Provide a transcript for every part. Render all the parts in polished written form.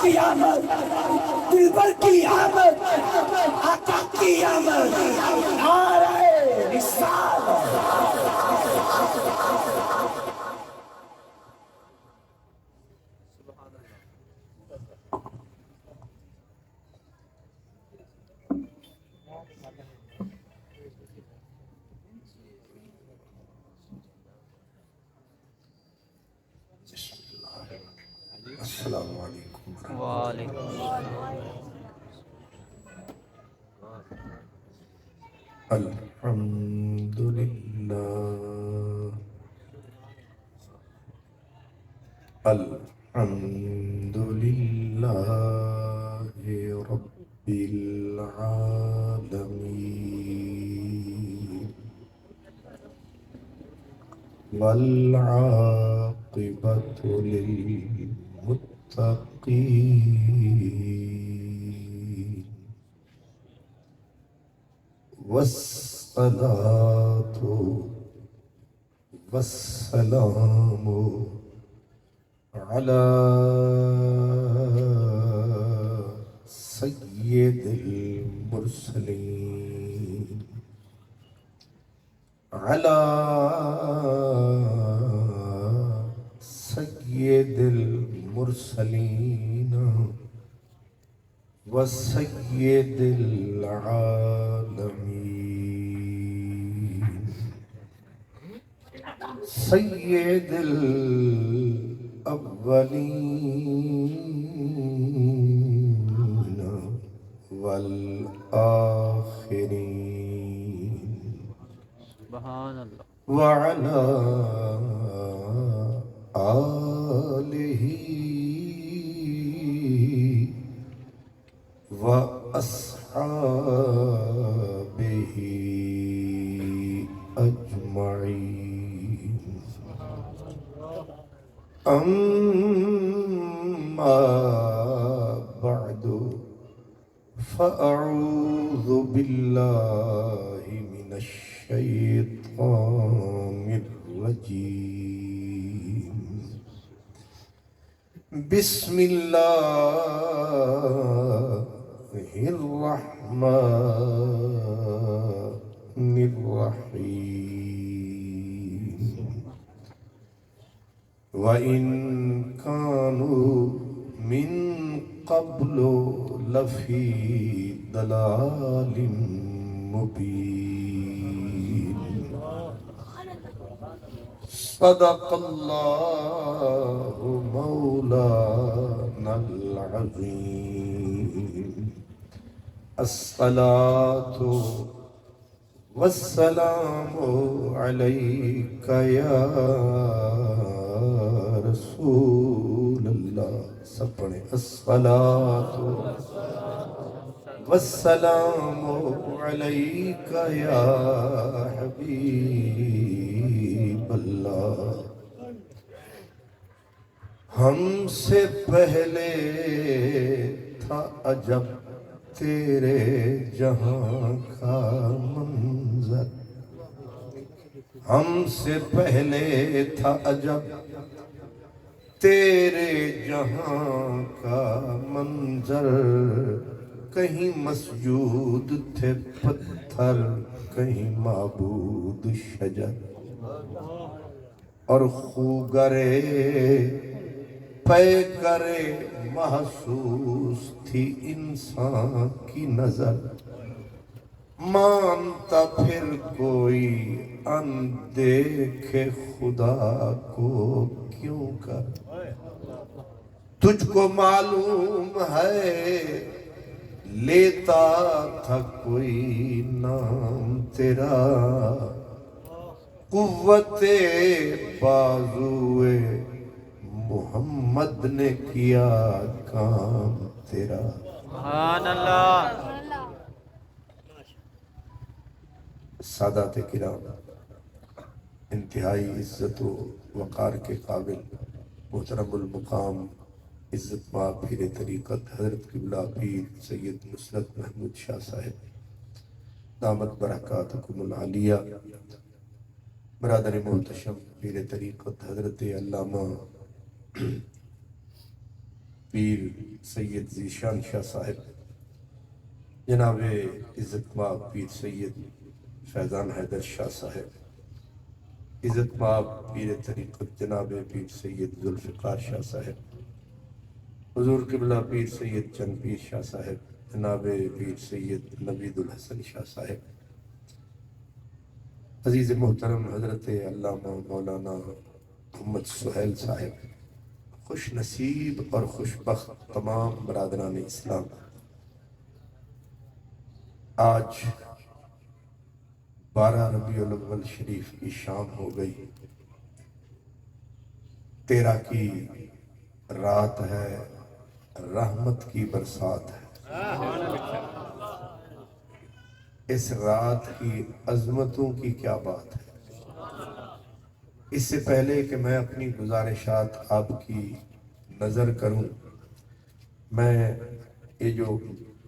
کی آمد، دلبر کی آمد، آقا کی آمد، نعرہ رسالت۔ السلام علیکم وعلیکم الحمد للہ الحمد للہ رب العالمین والعاقبۃ للمتقین والصلاة والسلام على سید المرسلین على سید المرسلین وسید العالمین سید الاولین والآخرین سبحان اللہ وعلى آلہ وأصحابه أجمعين أما بعد فأعوذ بالله من الشيطان الرجيم بسم الله الرحمن الرحيم وإن كانوا من قبل لفي ضلال مبين صدق الله مولانا العظيم الصلاة والسلام عليك يا رسول الله سب پڑھیں الصلاة والسلام عليك يا حبيب الله ہم سے پہلے تھا عجب تیرے جہاں کا منظر ہم سے پہلے تھا عجب تیرے جہاں کا منظر کہیں مسجود تھے پتھر کہیں معبود شجر اور خوگرے پے کرے محسوس تھی انسان کی نظر مانتا پھر کوئی اندیکھے خدا کو کیوں کر تجھ کو معلوم ہے لیتا تھا کوئی نام تیرا قوت بازوئے محمد نے کیا کام تیرا سبحان اللہ سادات کرام انتہائی عزت و وقار کے قابل محترم المقام عزت ماں پیر طریقت حضرت قبلہ پیر سید نصرت محمود شاہ صاحب دامت برکاتکم العالیہ برادر محتشم پیر طریقت حضرت علامہ پیر سید ذیشان شاہ صاحب، جناب عزت مآب پیر سید فیضان حیدر شاہ صاحب، عزت مآب پیر طریقت جناب پیر سید ذوالفقار شاہ صاحب، حضور قبلہ پیر سید چند پیر شاہ صاحب، جناب پیر سید نوید الحسن شاہ صاحب، عزیز محترم حضرت علامہ مولانا محمد سہیل صاحب، خوش نصیب اور خوش بخت تمام برادران اسلام، آج 12 ربیع الاول شریف کی شام ہو گئی، 13 کی رات ہے، رحمت کی برسات ہے۔ اس رات کی عظمتوں کی کیا بات ہے۔ اس سے پہلے کہ میں اپنی گزارشات آپ کی نظر کروں، میں یہ جو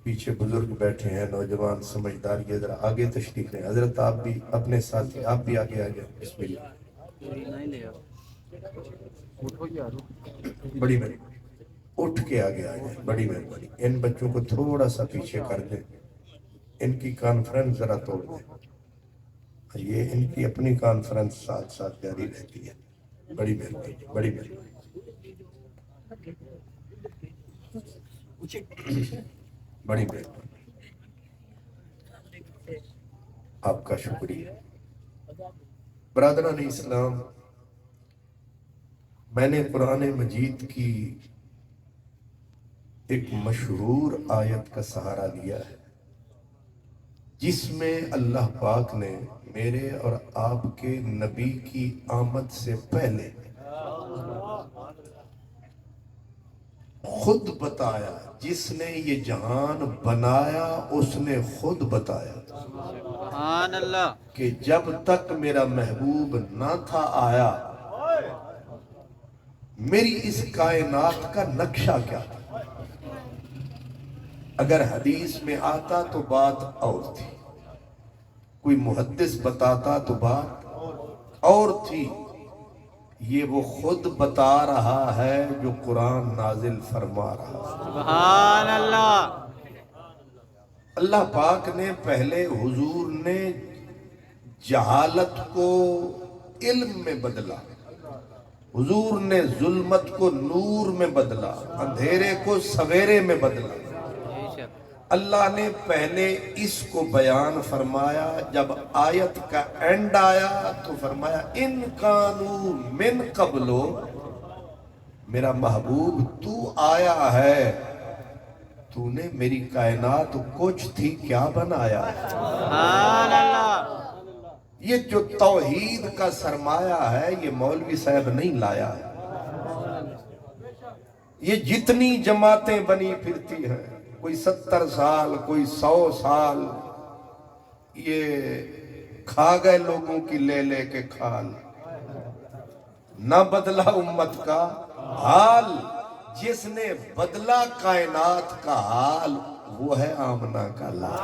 پیچھے بزرگ بیٹھے ہیں نوجوان سمجھدار، یہ ذرا آگے تشریف لیں۔ حضرت آپ بھی اپنے ساتھی، آپ بھی آگے آگے، بسم اللہ۔ بڑی مہربانی، اٹھ کے آگے آ جائیں، بڑی مہربانی۔ ان بچوں کو تھوڑا سا پیچھے کر دیں، ان کی کانفرنس ذرا توڑ دیں، یہ ان کی اپنی کانفرنس ساتھ ساتھ جاری رہتی ہے۔ بڑی مہربانی، بڑی مہربانی، بڑی مہربانی، آپ کا شکریہ۔ برادران اسلام، میں نے قرآن مجید کی ایک مشہور آیت کا سہارا لیا ہے، جس میں اللہ پاک نے میرے اور آپ کے نبی کی آمد سے پہلے خود بتایا، جس نے یہ جہان بنایا اس نے خود بتایا سبحان اللہ کہ جب تک میرا محبوب نہ تھا آیا، میری اس کائنات کا نقشہ کیا تھا۔ اگر حدیث میں آتا تو بات اور تھی، کوئی محدث بتاتا تو بات اور تھی، یہ وہ خود بتا رہا ہے جو قرآن نازل فرما رہا ہے۔ سبحان اللہ اللہ پاک نے پہلے حضور نے جہالت کو علم میں بدلا، حضور نے ظلمت کو نور میں بدلا، اندھیرے کو سویرے میں بدلا۔ اللہ نے پہلے اس کو بیان فرمایا، جب آیت کا اینڈ آیا تو فرمایا ان کانو من قبلو، میرا محبوب تو آیا ہے، تو نے میری کائنات کچھ تھی کیا بنایا ہے۔ سبحان اللہ یہ جو توحید کا سرمایہ ہے یہ مولوی صاحب نہیں لایا ہے، یہ جتنی جماعتیں بنی پھرتی ہیں، کوئی 70 سال کوئی 100 سال، یہ کھا گئے لوگوں کی لے لے کے کھال، نہ بدلا امت کا حال۔ جس نے بدلا کائنات کا حال وہ ہے آمنہ کا لال۔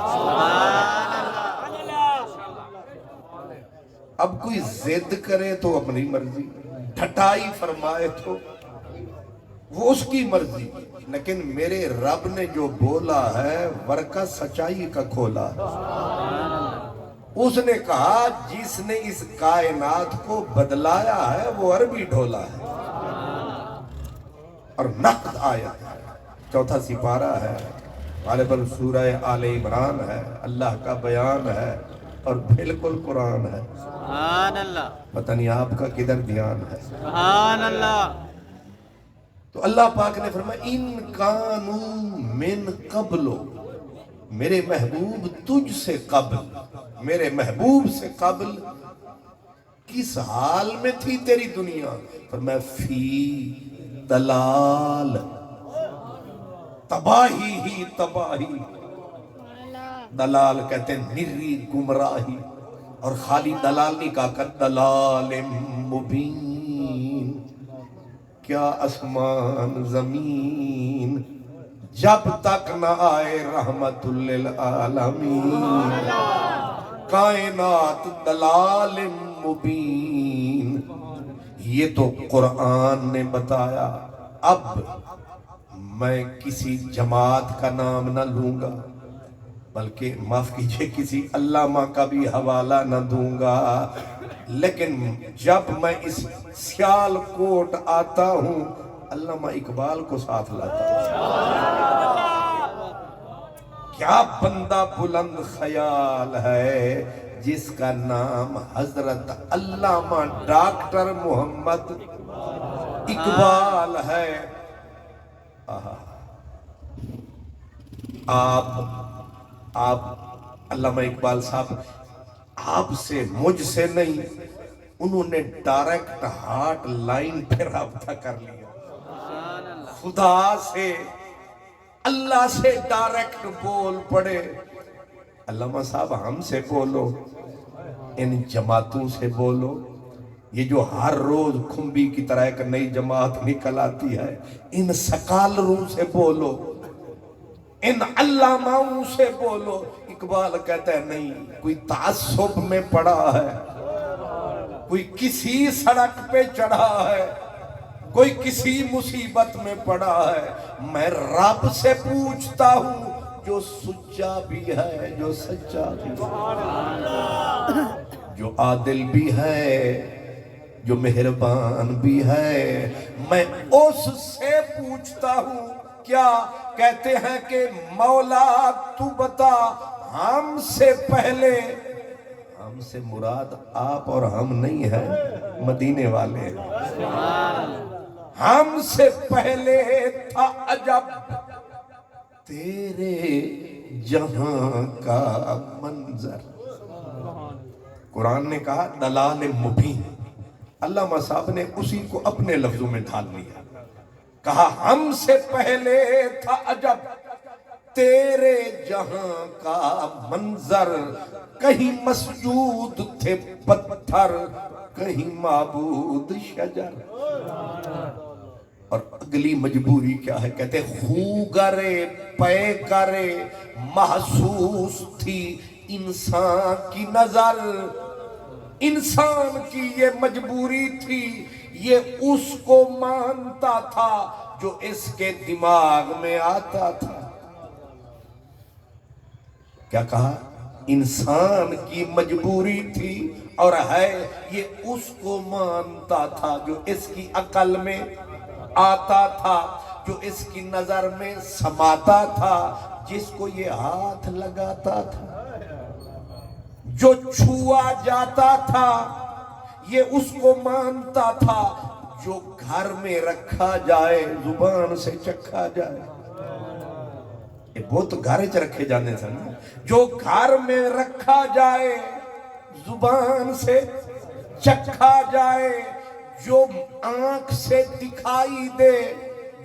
اب کوئی ضد کرے تو اپنی مرضی، ٹھٹائی فرمائے تو وہ اس کی مرضی، لیکن میرے رب نے جو بولا ہے ورکہ سچائی کا کھولا ہے۔ اس نے کہا جس نے اس کائنات کو بدلایا ہے وہ عربی ڈھولا ہے، اور نقد آیا ہے، 4 سپارہ ہے، غالباً سورہ آل عمران ہے، اللہ کا بیان ہے اور بالکل قرآن ہے۔ سبحان اللہ پتہ نہیں آپ کا کدھر دھیان ہے۔ سبحان اللہ تو اللہ پاک نے فرمایا ان کانو من قبلو، میرے محبوب تجھ سے قبل، میرے محبوب سے قبل کس حال میں تھی تیری دنیا؟ فرمایا فی دلال، تباہی ہی تباہی، دلال کہتے ہیں نری گمراہی، اور خالی دلال نہیں کہا کہ دلال مبین، کیا آسمان زمین جب تک نہ آئے رحمت للعالمین، کائنات دلال مبین۔ یہ تو قرآن نے بتایا، اب میں کسی جماعت کا نام نہ لوں گا، بلکہ معاف کیجئے کسی علامہ کا بھی حوالہ نہ دوں گا، لیکن جب میں اس سیال کوٹ آتا ہوں علامہ اقبال کو ساتھ لاتا ہوں۔ کیا بندہ بلند خیال ہے جس کا نام حضرت علامہ ڈاکٹر محمد اقبال ہے۔ آپ علامہ اقبال صاحب آپ سے مجھ سے نہیں، انہوں نے ڈائریکٹ ہارٹ لائن پہ رابطہ کر لیا، خدا سے اللہ سے ڈائریکٹ بول پڑے۔ علامہ صاحب ہم سے بولو، ان جماعتوں سے بولو، یہ جو ہر روز کھمبی کی طرح ایک نئی جماعت نکل آتی ہے، ان سکالروں سے بولو، ان علاماؤں سے بولو۔ اقبال کہتا ہے نہیں، کوئی تعصب میں پڑا ہے، کوئی کسی سڑک پہ چڑھا ہے، کوئی کسی مصیبت میں پڑا ہے، میں رب سے پوچھتا ہوں جو سچا بھی ہے، جو سچا بھی ہے، جو عادل بھی ہے، جو مہربان بھی ہے، میں اس سے پوچھتا ہوں۔ کیا کہتے ہیں کہ مولا تو بتا ہم سے پہلے، ہم سے مراد آپ اور ہم نہیں ہیں، مدینے والے ہیں، ہم سے پہلے تھا عجب تیرے جہاں کا منظر۔ قرآن نے کہا دلال مبین، علامہ صاحب نے اسی کو اپنے لفظوں میں ڈھال لیا، کہا ہم سے پہلے تھا عجب تیرے جہاں کا منظر، کہیں مسجود تھے پتھر، کہیں معبود شجر۔ اور اگلی مجبوری کیا ہے؟ کہتے خوگرے پے کرے محسوس تھی انسان کی نظر، انسان کی یہ مجبوری تھی، یہ اس کو مانتا تھا جو اس کے دماغ میں آتا تھا۔ کیا کہا؟ انسان کی مجبوری تھی اور ہے، یہ اس کو مانتا تھا جو اس کی عقل میں آتا تھا، جو اس کی نظر میں سماتا تھا، جس کو یہ ہاتھ لگاتا تھا، جو چھوا جاتا تھا یہ اس کو مانتا تھا، جو گھر میں رکھا جائے زبان سے چکھا جائے۔ وہ تو گھر چ رکھے جانے تھے نا، جو گھر میں رکھا جائے زبان سے چکھا جائے، جو آنکھ سے دکھائی دے،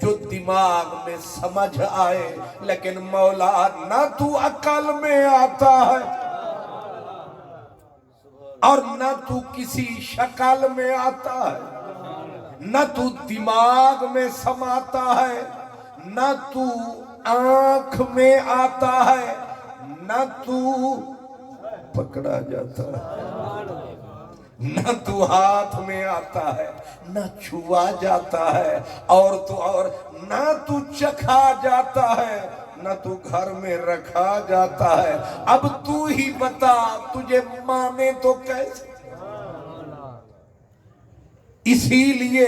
جو دماغ میں سمجھ آئے۔ لیکن مولا نہ تو عقل میں آتا ہے اور نہ تو کسی شکل میں آتا ہے، نہ تو دماغ میں سماتا ہے، نہ تو آنکھ میں آتا ہے، نہ تو پکڑا جاتا ہے، نہ تو ہاتھ میں آتا ہے، نہ چھوا جاتا ہے، اور نہ تو چکھا جاتا ہے، نہ تو گھر میں رکھا جاتا ہے۔ اب تو ہی بتا تجھے مانے تو کیسے؟ اسی لیے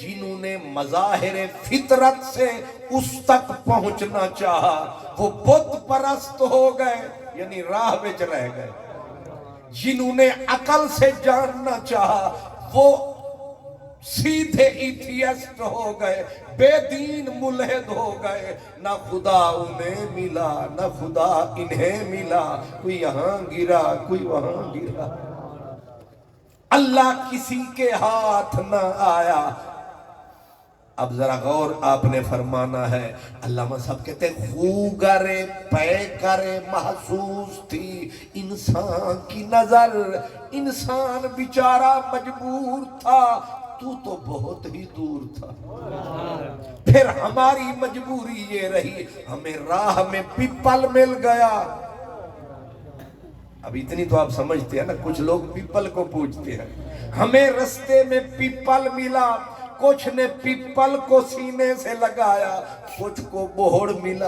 جنہوں نے مظاہر فطرت سے اس تک پہنچنا چاہا وہ بت پرست ہو گئے، یعنی راہ وچ رہ گئے۔ جنہوں نے عقل سے جاننا چاہا وہ سیدھے ایتھیسٹ ہو گئے، بے دین ملحد ہو گئے۔ نہ خدا انہیں ملا نہ خدا انہیں ملا، کوئی یہاں گرا کوئی وہاں گرا، اللہ کسی کے ہاتھ نہ آیا۔ اب ذرا غور آپ نے فرمانا ہے، علامہ صاحب کہتے ہیں خوگرے پے کرے محسوس تھی انسان کی نظر، انسان بیچارہ مجبور تھا، تو بہت ہی دور تھا۔ پھر ہماری مجبوری یہ رہی، ہمیں راہ میں پیپل مل گیا۔ اب اتنی تو آپ سمجھتے ہیں نا، کچھ لوگ پیپل کو پوچھتے ہیں، ہمیں رستے میں پیپل ملا، کچھ نے پیپل کو سینے سے لگایا، کچھ کو بوہڑ ملا